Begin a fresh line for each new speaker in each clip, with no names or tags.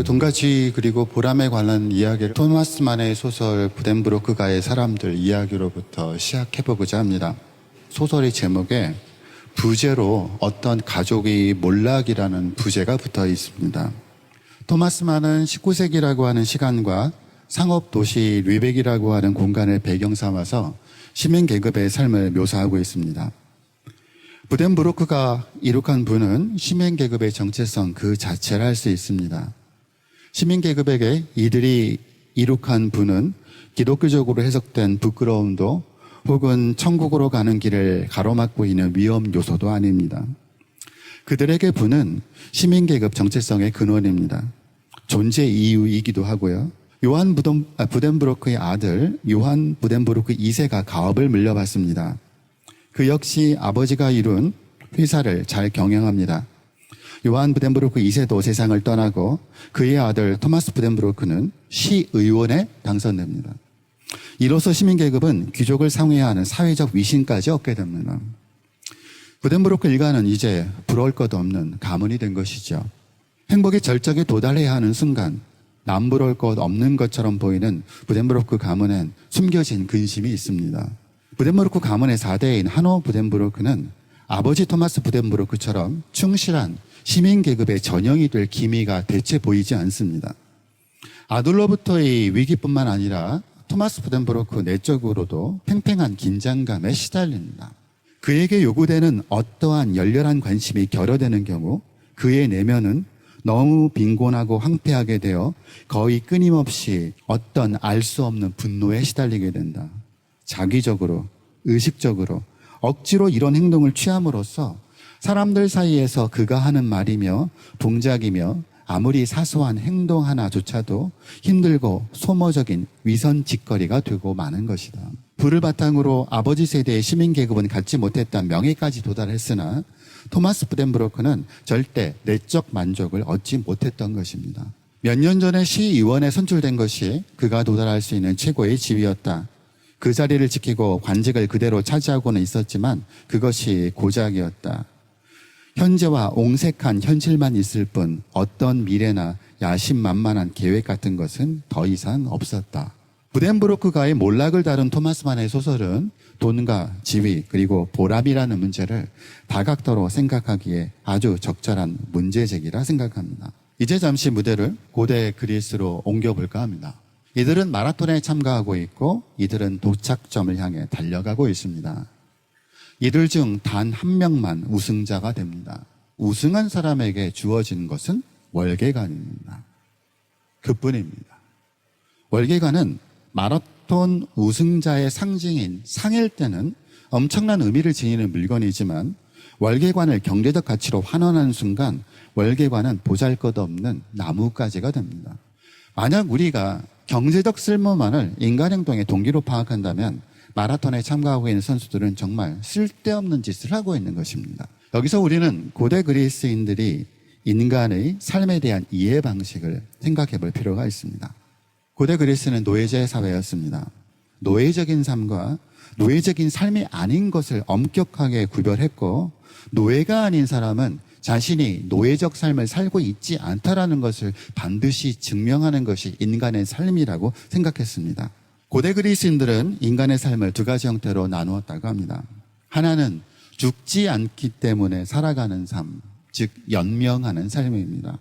돈과 지위 그리고 보람에 관한 이야기를 토마스 만의 소설 부덴브로크가의 사람들 이야기로부터 시작해보고자 합니다. 소설의 제목에 부제로 어떤 가족의 몰락이라는 부제가 붙어 있습니다. 토마스 만은 19세기라고 하는 시간과 상업도시 르벡이라고 하는 공간을 배경 삼아서 시민계급의 삶을 묘사하고 있습니다. 부덴브로크가 이룩한 부는 시민계급의 정체성 그 자체를 알 수 있습니다. 시민계급에게 이들이 이룩한 부는 기독교적으로 해석된 부끄러움도 혹은 천국으로 가는 길을 가로막고 있는 위험 요소도 아닙니다. 그들에게 부는 시민계급 정체성의 근원입니다. 존재 이유이기도 하고요. 요한 부덴브로크의 아들 요한 부덴브로크 2세가 가업을 물려받습니다. 그 역시 아버지가 이룬 회사를 잘 경영합니다. 요한 부덴브로크 2세도 세상을 떠나고 그의 아들 토마스 부덴브로크는 시의원에 당선됩니다. 이로써 시민계급은 귀족을 상회하는 사회적 위신까지 얻게 됩니다. 부덴브로크 일가는 이제 부러울 것 없는 가문이 된 것이죠. 행복의 절정에 도달해야 하는 순간 남부러울 것 없는 것처럼 보이는 부덴브로크 가문엔 숨겨진 근심이 있습니다. 부덴브로크 가문의 4대인 하노 부덴브로크는 아버지 토마스 부덴브로크처럼 충실한 시민계급의 전형이 될 기미가 대체 보이지 않습니다. 아들로부터의 위기뿐만 아니라 토마스 부덴브로크 내적으로도 팽팽한 긴장감에 시달립니다. 그에게 요구되는 어떠한 열렬한 관심이 결여되는 경우 그의 내면은 너무 빈곤하고 황폐하게 되어 거의 끊임없이 어떤 알 수 없는 분노에 시달리게 된다. 자기적으로, 의식적으로, 억지로 이런 행동을 취함으로써 사람들 사이에서 그가 하는 말이며 동작이며 아무리 사소한 행동 하나조차도 힘들고 소모적인 위선 짓거리가 되고 마는 것이다. 부를 바탕으로 아버지 세대의 시민계급은 갖지 못했던 명예까지 도달했으나 토마스 부덴브로크는 절대 내적 만족을 얻지 못했던 것입니다. 몇 년 전에 시의원에 선출된 것이 그가 도달할 수 있는 최고의 지위였다. 그 자리를 지키고 관직을 그대로 차지하고는 있었지만 그것이 고작이었다. 현재와 옹색한 현실만 있을 뿐 어떤 미래나 야심만만한 계획 같은 것은 더 이상 없었다. 부덴브로크가의 몰락을 다룬 토마스 만의 소설은 돈과 지위 그리고 보람이라는 문제를 다각도로 생각하기에 아주 적절한 문제제기라 생각합니다. 이제 잠시 무대를 고대 그리스로 옮겨볼까 합니다. 이들은 마라톤에 참가하고 있고 이들은 도착점을 향해 달려가고 있습니다. 이들 중 단 한 명만 우승자가 됩니다. 우승한 사람에게 주어진 것은 월계관입니다. 그뿐입니다. 월계관은 마라톤 우승자의 상징인 상일 때는 엄청난 의미를 지니는 물건이지만 월계관을 경제적 가치로 환원하는 순간 월계관은 보잘것없는 나뭇가지가 됩니다. 만약 우리가 경제적 쓸모만을 인간 행동의 동기로 파악한다면 마라톤에 참가하고 있는 선수들은 정말 쓸데없는 짓을 하고 있는 것입니다. 여기서 우리는 고대 그리스인들이 인간의 삶에 대한 이해 방식을 생각해 볼 필요가 있습니다. 고대 그리스는 노예제 사회였습니다. 노예적인 삶과 노예적인 삶이 아닌 것을 엄격하게 구별했고 노예가 아닌 사람은 자신이 노예적 삶을 살고 있지 않다라는 것을 반드시 증명하는 것이 인간의 삶이라고 생각했습니다. 고대 그리스인들은 인간의 삶을 두 가지 형태로 나누었다고 합니다. 하나는 죽지 않기 때문에 살아가는 삶, 즉 연명하는 삶입니다.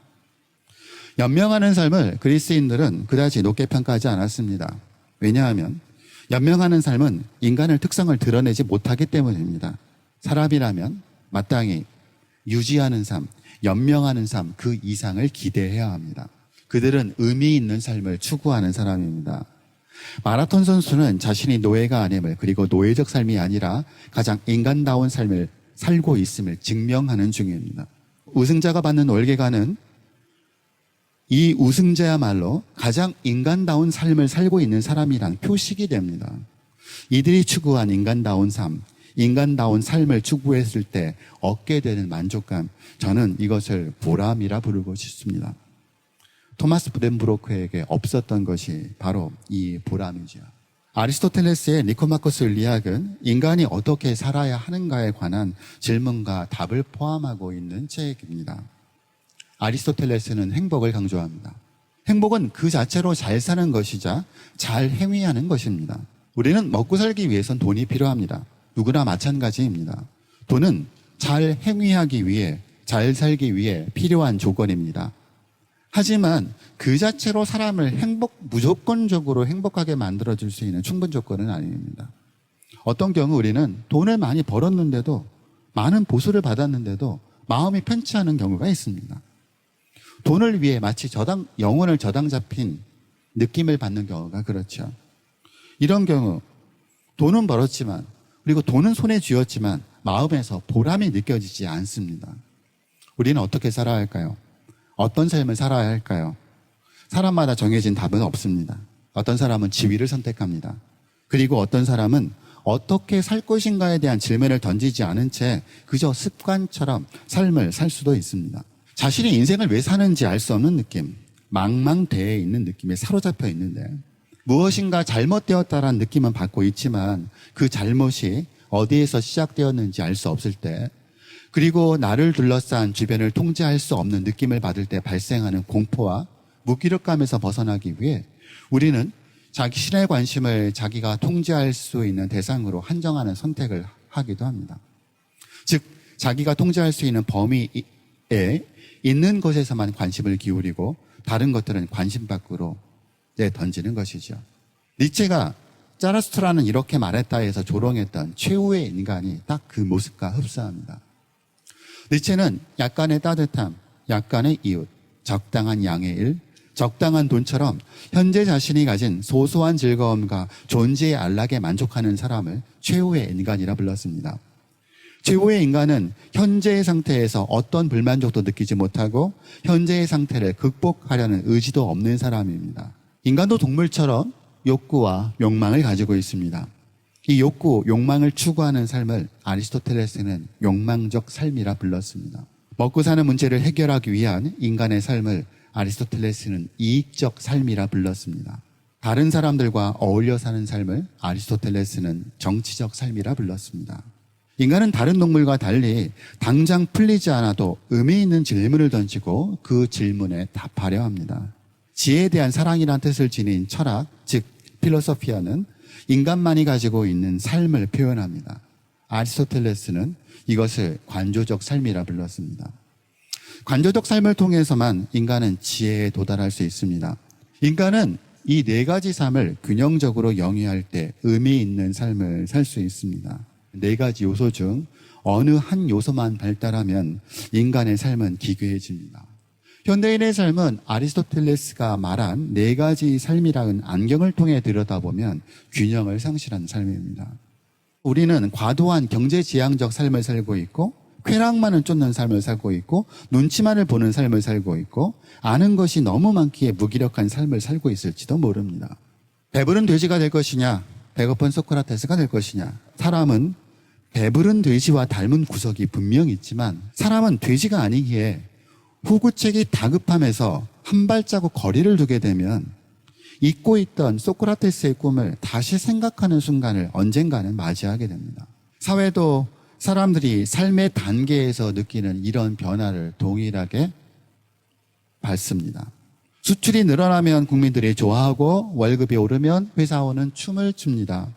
연명하는 삶을 그리스인들은 그다지 높게 평가하지 않았습니다. 왜냐하면 연명하는 삶은 인간의 특성을 드러내지 못하기 때문입니다. 사람이라면 마땅히 유지하는 삶, 연명하는 삶, 그 이상을 기대해야 합니다. 그들은 의미 있는 삶을 추구하는 사람입니다. 마라톤 선수는 자신이 노예가 아님을, 그리고 노예적 삶이 아니라 가장 인간다운 삶을 살고 있음을 증명하는 중입니다. 우승자가 받는 월계관은 이 우승자야말로 가장 인간다운 삶을 살고 있는 사람이란 표식이 됩니다. 이들이 추구한 인간다운 삶, 인간다운 삶을 추구했을 때 얻게 되는 만족감, 저는 이것을 보람이라 부르고 싶습니다. 토마스 부덴브로크에게 없었던 것이 바로 이 보람이죠. 아리스토텔레스의 니코마코스 윤리학은 인간이 어떻게 살아야 하는가에 관한 질문과 답을 포함하고 있는 책입니다. 아리스토텔레스는 행복을 강조합니다. 행복은 그 자체로 잘 사는 것이자 잘 행위하는 것입니다. 우리는 먹고 살기 위해선 돈이 필요합니다. 누구나 마찬가지입니다. 돈은 잘 행위하기 위해, 잘 살기 위해 필요한 조건입니다. 하지만 그 자체로 사람을 무조건적으로 행복하게 만들어줄 수 있는 충분 조건은 아닙니다. 어떤 경우 우리는 돈을 많이 벌었는데도, 많은 보수를 받았는데도 마음이 편치 않은 경우가 있습니다. 돈을 위해 마치 영혼을 저당 잡힌 느낌을 받는 경우가 그렇죠. 이런 경우 돈은 벌었지만, 그리고 돈은 손에 쥐었지만 마음에서 보람이 느껴지지 않습니다. 우리는 어떻게 살아야 할까요? 어떤 삶을 살아야 할까요? 사람마다 정해진 답은 없습니다. 어떤 사람은 지위를 선택합니다. 그리고 어떤 사람은 어떻게 살 것인가에 대한 질문을 던지지 않은 채 그저 습관처럼 삶을 살 수도 있습니다. 자신이 인생을 왜 사는지 알 수 없는 느낌, 망망대해에 있는 느낌에 사로잡혀 있는데 무엇인가 잘못되었다라는 느낌은 받고 있지만 그 잘못이 어디에서 시작되었는지 알 수 없을 때, 그리고 나를 둘러싼 주변을 통제할 수 없는 느낌을 받을 때 발생하는 공포와 무기력감에서 벗어나기 위해 우리는 자기 신의 관심을 자기가 통제할 수 있는 대상으로 한정하는 선택을 하기도 합니다. 즉, 자기가 통제할 수 있는 범위에 있는 것에서만 관심을 기울이고 다른 것들은 관심 밖으로 던지는 것이죠. 니체가 자라스트라는 이렇게 말했다 해서 조롱했던 최후의 인간이 딱 그 모습과 흡사합니다. 니체는 약간의 따뜻함, 약간의 이웃, 적당한 양의 일, 적당한 돈처럼 현재 자신이 가진 소소한 즐거움과 존재의 안락에 만족하는 사람을 최후의 인간이라 불렀습니다. 최후의 인간은 현재의 상태에서 어떤 불만족도 느끼지 못하고 현재의 상태를 극복하려는 의지도 없는 사람입니다. 인간도 동물처럼 욕구와 욕망을 가지고 있습니다. 이 욕구, 욕망을 추구하는 삶을 아리스토텔레스는 욕망적 삶이라 불렀습니다. 먹고 사는 문제를 해결하기 위한 인간의 삶을 아리스토텔레스는 이익적 삶이라 불렀습니다. 다른 사람들과 어울려 사는 삶을 아리스토텔레스는 정치적 삶이라 불렀습니다. 인간은 다른 동물과 달리 당장 풀리지 않아도 의미 있는 질문을 던지고 그 질문에 답하려 합니다. 지혜에 대한 사랑이란 뜻을 지닌 철학, 즉 필로소피아는 인간만이 가지고 있는 삶을 표현합니다. 아리스토텔레스는 이것을 관조적 삶이라 불렀습니다. 관조적 삶을 통해서만 인간은 지혜에 도달할 수 있습니다. 인간은 이 네 가지 삶을 균형적으로 영위할 때 의미 있는 삶을 살 수 있습니다. 네 가지 요소 중 어느 한 요소만 발달하면 인간의 삶은 기괴해집니다. 현대인의 삶은 아리스토텔레스가 말한 네 가지 삶이라는 안경을 통해 들여다보면 균형을 상실한 삶입니다. 우리는 과도한 경제지향적 삶을 살고 있고, 쾌락만을 쫓는 삶을 살고 있고, 눈치만을 보는 삶을 살고 있고, 아는 것이 너무 많기에 무기력한 삶을 살고 있을지도 모릅니다. 배부른 돼지가 될 것이냐, 배고픈 소크라테스가 될 것이냐. 사람은 배부른 돼지와 닮은 구석이 분명히 있지만 사람은 돼지가 아니기에 호구책이 다급함에서 한 발자국 거리를 두게 되면 잊고 있던 소크라테스의 꿈을 다시 생각하는 순간을 언젠가는 맞이하게 됩니다. 사회도 사람들이 삶의 단계에서 느끼는 이런 변화를 동일하게 밟습니다. 수출이 늘어나면 국민들이 좋아하고 월급이 오르면 회사원은 춤을 춥니다.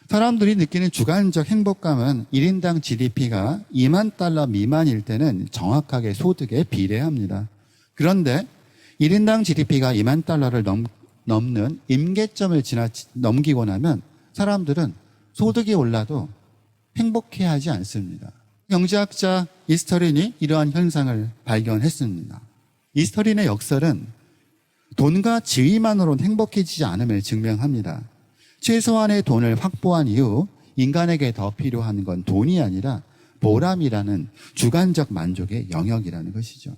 사람들이 느끼는 주관적 행복감은 1인당 GDP가 2만 달러 미만일 때는 정확하게 소득에 비례합니다. 그런데 1인당 GDP가 2만 달러를 넘는 임계점을 넘기고 나면 사람들은 소득이 올라도 행복해하지 않습니다. 경제학자 이스터린이 이러한 현상을 발견했습니다. 이스터린의 역설은 돈과 지위만으로는 행복해지지 않음을 증명합니다. 최소한의 돈을 확보한 이후 인간에게 더 필요한 건 돈이 아니라 보람이라는 주관적 만족의 영역이라는 것이죠.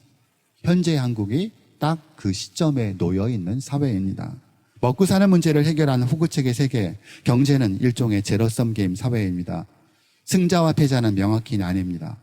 현재 한국이 딱 그 시점에 놓여 있는 사회입니다. 먹고 사는 문제를 해결하는 호구책의 세계, 경제는 일종의 제로섬 게임 사회입니다. 승자와 패자는 명확히 나뉩니다.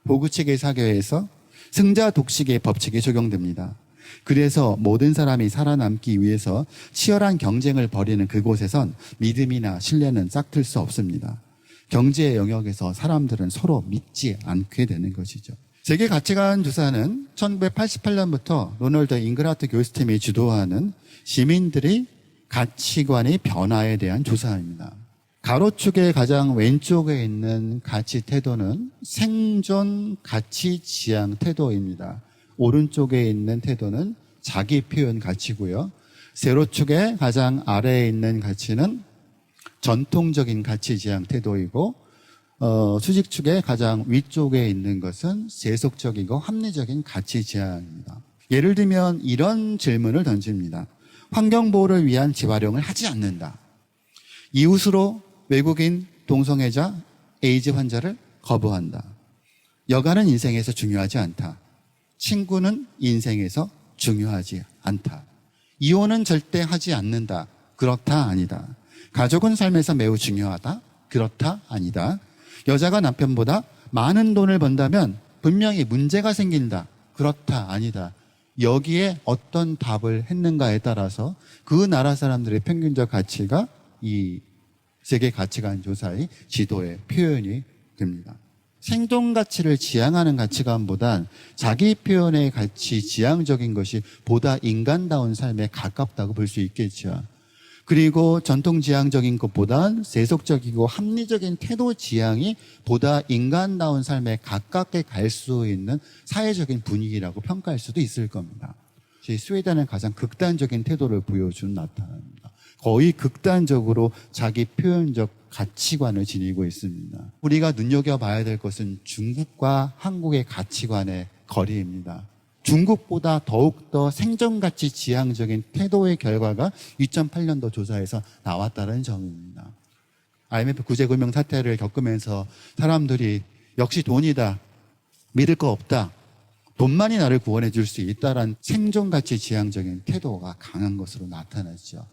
호구책의 사회에서 승자 독식의 법칙이 적용됩니다. 그래서 모든 사람이 살아남기 위해서 치열한 경쟁을 벌이는 그곳에선 믿음이나 신뢰는 싹틀 수 없습니다. 경제의 영역에서 사람들은 서로 믿지 않게 되는 것이죠. 세계 가치관 조사는 1988년부터 로널드 잉그라트 교수팀이 주도하는 시민들의 가치관의 변화에 대한 조사입니다. 가로축의 가장 왼쪽에 있는 가치 태도는 생존 가치 지향 태도입니다. 오른쪽에 있는 태도는 자기 표현 가치고요. 세로축의 가장 아래에 있는 가치는 전통적인 가치 지향 태도이고 수직축의 가장 위쪽에 있는 것은 세속적이고 합리적인 가치 지향입니다. 예를 들면 이런 질문을 던집니다. 환경보호를 위한 재활용을 하지 않는다. 이웃으로 외국인 동성애자 에이즈 환자를 거부한다. 여가는 인생에서 중요하지 않다. 친구는 인생에서 중요하지 않다. 이혼은 절대 하지 않는다. 그렇다 아니다. 가족은 삶에서 매우 중요하다. 그렇다 아니다. 여자가 남편보다 많은 돈을 번다면 분명히 문제가 생긴다. 그렇다 아니다. 여기에 어떤 답을 했는가에 따라서 그 나라 사람들의 평균적 가치가 이 세계 가치관 조사의 지도에 표현이 됩니다. 생존 가치를 지향하는 가치관보단 자기 표현의 가치 지향적인 것이 보다 인간다운 삶에 가깝다고 볼 수 있겠죠. 그리고 전통 지향적인 것보단 세속적이고 합리적인 태도 지향이 보다 인간다운 삶에 가깝게 갈 수 있는 사회적인 분위기라고 평가할 수도 있을 겁니다. 스웨덴은 가장 극단적인 태도를 보여준 나타납니다. 거의 극단적으로 자기 표현적 가치관을 지니고 있습니다. 우리가 눈여겨봐야 될 것은 중국과 한국의 가치관의 거리입니다. 중국보다 더욱더 생존가치 지향적인 태도의 결과가 2008년도 조사에서 나왔다는 점입니다. IMF 구제금융 사태를 겪으면서 사람들이 역시 돈이다, 믿을 거 없다, 돈만이 나를 구원해 줄 수 있다라는 생존가치 지향적인 태도가 강한 것으로 나타났죠.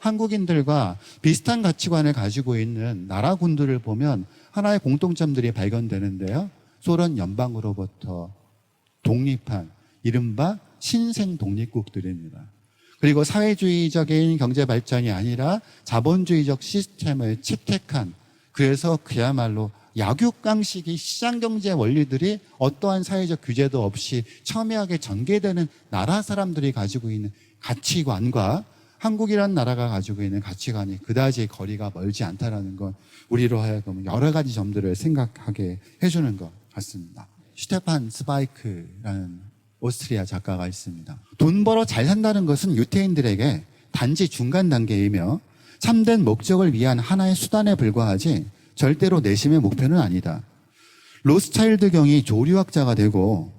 한국인들과 비슷한 가치관을 가지고 있는 나라군들을 보면 하나의 공통점들이 발견되는데요. 소련 연방으로부터 독립한 이른바 신생 독립국들입니다. 그리고 사회주의적인 경제 발전이 아니라 자본주의적 시스템을 채택한, 그래서 그야말로 약육강식의 시장경제 원리들이 어떠한 사회적 규제도 없이 첨예하게 전개되는 나라 사람들이 가지고 있는 가치관과 한국이라는 나라가 가지고 있는 가치관이 그다지 거리가 멀지 않다는 건 우리로 하여금 여러 가지 점들을 생각하게 해주는 것 같습니다. 슈테판 스바이크라는 오스트리아 작가가 있습니다. 돈 벌어 잘 산다는 것은 유태인들에게 단지 중간 단계이며 참된 목적을 위한 하나의 수단에 불과하지 절대로 내심의 목표는 아니다. 로스차일드 경이 조류학자가 되고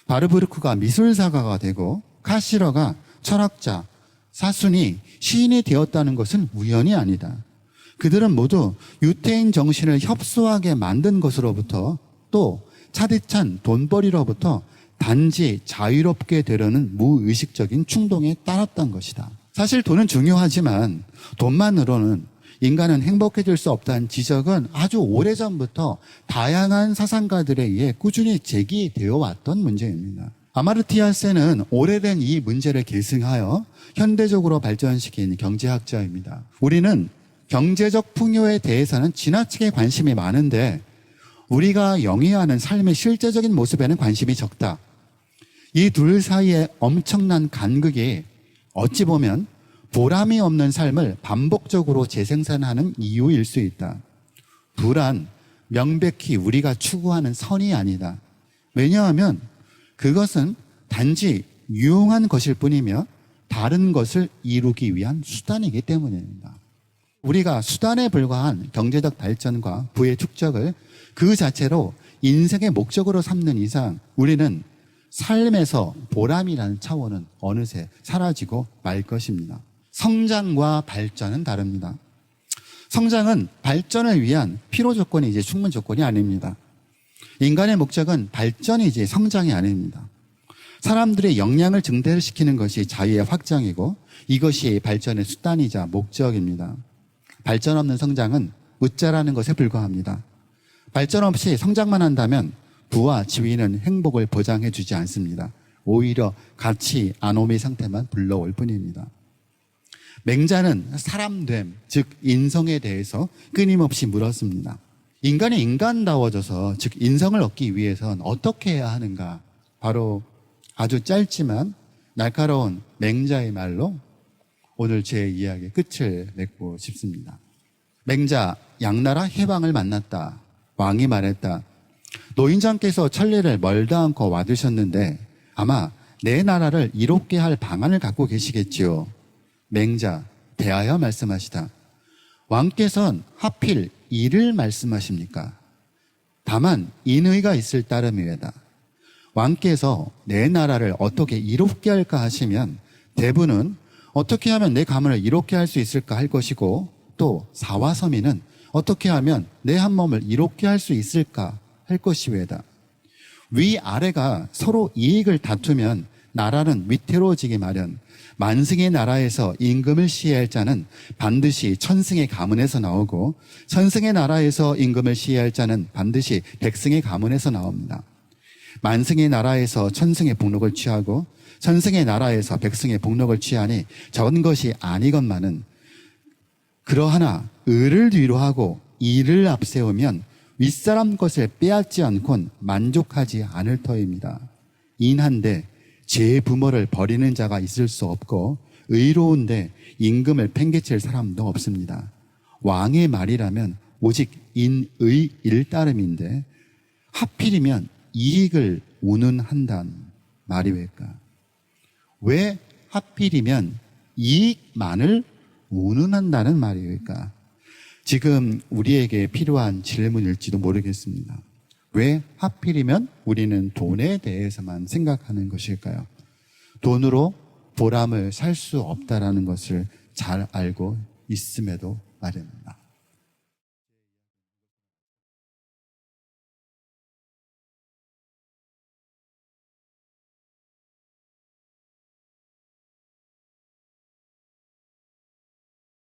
바르브르크가 미술사가가 되고 카시러가 철학자, 사순이 시인이 되었다는 것은 우연이 아니다. 그들은 모두 유태인 정신을 협소하게 만든 것으로부터 또 차디찬 돈벌이로부터 단지 자유롭게 되려는 무의식적인 충동에 따랐던 것이다. 사실 돈은 중요하지만 돈만으로는 인간은 행복해질 수 없다는 지적은 아주 오래전부터 다양한 사상가들에 의해 꾸준히 제기되어 왔던 문제입니다. 아마르티아 센은 오래된 이 문제를 계승하여 현대적으로 발전시킨 경제학자입니다. 우리는 경제적 풍요에 대해서는 지나치게 관심이 많은데 우리가 영위하는 삶의 실제적인 모습에는 관심이 적다. 이 둘 사이에 엄청난 간극이 어찌 보면 보람이 없는 삶을 반복적으로 재생산하는 이유일 수 있다. 불안, 명백히 우리가 추구하는 선이 아니다. 왜냐하면 그것은 단지 유용한 것일 뿐이며 다른 것을 이루기 위한 수단이기 때문입니다. 우리가 수단에 불과한 경제적 발전과 부의 축적을 그 자체로 인생의 목적으로 삼는 이상 우리는 삶에서 보람이라는 차원은 어느새 사라지고 말 것입니다. 성장과 발전은 다릅니다. 성장은 발전을 위한 필요 조건이지 충분 조건이 아닙니다. 인간의 목적은 발전이지 성장이 아닙니다. 사람들의 역량을 증대시키는 것이 자유의 확장이고 이것이 발전의 수단이자 목적입니다. 발전 없는 성장은 웃자라는 것에 불과합니다. 발전 없이 성장만 한다면 부와 지위는 행복을 보장해 주지 않습니다. 오히려 가치 아노미 상태만 불러올 뿐입니다. 맹자는 사람됨, 즉 인성에 대해서 끊임없이 물었습니다. 인간이 인간다워져서, 즉 인성을 얻기 위해선 어떻게 해야 하는가? 바로 아주 짧지만 날카로운 맹자의 말로 오늘 제 이야기의 끝을 맺고 싶습니다. 맹자, 양나라 해왕을 만났다. 왕이 말했다. 노인장께서 천리를 멀다 않고 와드셨는데 아마 내 나라를 이롭게 할 방안을 갖고 계시겠지요. 맹자, 대하여 말씀하시다. 왕께서는 하필 이를 말씀하십니까? 다만 인의가 있을 따름이외다. 왕께서 내 나라를 어떻게 이롭게 할까 하시면 대부는 어떻게 하면 내 가문을 이롭게 할 수 있을까 할 것이고, 또 사화서민은 어떻게 하면 내 한 몸을 이롭게 할 수 있을까 할 것이외다. 위아래가 서로 이익을 다투면 나라는 위태로워지기 마련. 만승의 나라에서 임금을 시해할 자는 반드시 천승의 가문에서 나오고, 천승의 나라에서 임금을 시해할 자는 반드시 백승의 가문에서 나옵니다. 만승의 나라에서 천승의 복록을 취하고 천승의 나라에서 백승의 복록을 취하니 전 것이 아니건만은, 그러하나 의를 뒤로 하고 이를 앞세우면 윗사람 것을 빼앗지 않곤 만족하지 않을 터입니다. 인한데 제 부모를 버리는 자가 있을 수 없고 의로운데 임금을 팽개칠 사람도 없습니다. 왕의 말이라면 오직 인의 일따름인데 하필이면 이익을 운운한다는 말이 왜일까? 왜 하필이면 이익만을 운운한다는 말이 왜일까? 지금 우리에게 필요한 질문일지도 모르겠습니다. 왜 하필이면 우리는 돈에 대해서만 생각하는 것일까요? 돈으로 보람을 살 수 없다라는 것을 잘 알고 있음에도 말입니다.